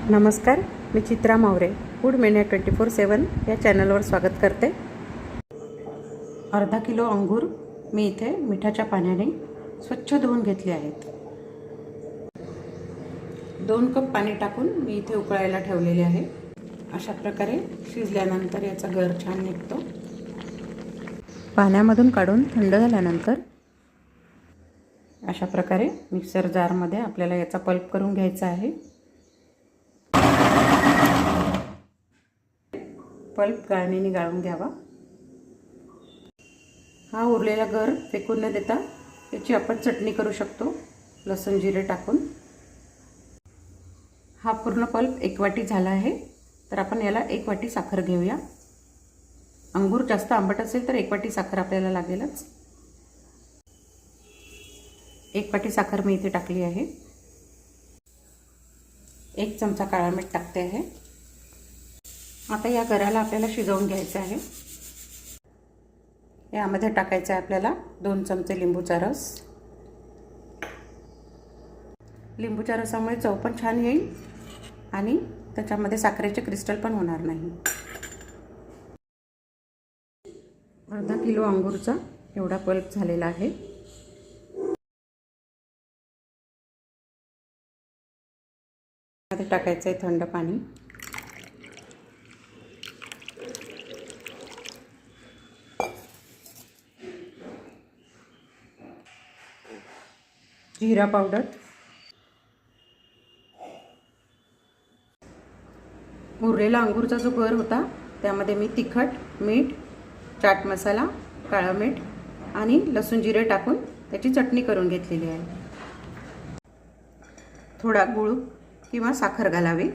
नमस्कार, मी चित्रा मावरे food menu 24/7 या चॅनलवर स्वागत करते। अर्धा किलो अंगूर मी इथे मिठाच्या पाण्याने स्वच्छ धुवून घेतले आहेत। 2 कप पाणी टाकून मी इथे उकळायला ठेवलेले आहे। अशा प्रकारे शिजल्यानंतर याचा गर छान निघतो। पाण्यामधून काढून थंड झाल्यानंतर अशा प्रकारे मिक्सर जारमध्ये आपल्याला याचा पल्प करून घ्यायचा आहे। पल्प गाळणीने गाळून घ्यावा। हा उरलेला गर फेकून न देता याची आपण चटणी करू शकतो, लसूण जिरे टाकून। हा पूर्ण पल्प 1 वाटी झाला आहे, तर आपण याला 1 वाटी साखर घेऊया। अंगूर जास्त आंबट असेल तर 1 वाटी साखर आपल्याला लागेलच। 1 वाटी साखर मी इथे टाकली आहे। 1 चमचा काळा मीठ टाकते आहे। आता या गराला आपल्याला शिजवून घ्यायचं आहे। यामध्ये टाकायचं आहे आपल्याला 2 चमचे लिंबूचा रस। लिंबूच्या रसामुळे चव पण छान येईल आणि त्याच्यामध्ये साखरेचे क्रिस्टल पण होणार नाही। अर्धा किलो अंगूरचा एवढा पल्प झालेला आहे। यामध्ये टाकायचं आहे थंड पाणी। जीरा पावडर, उरलेला अंगूरचा जो गर होता त्यामध्ये मी तिखट, मीठ, चाट मसाला, काळा मीठ आणि लसूण जिरे टाकून त्याची चटणी करून घेतलेली आहे। थोडा गूळ किंवा साखर घालावी।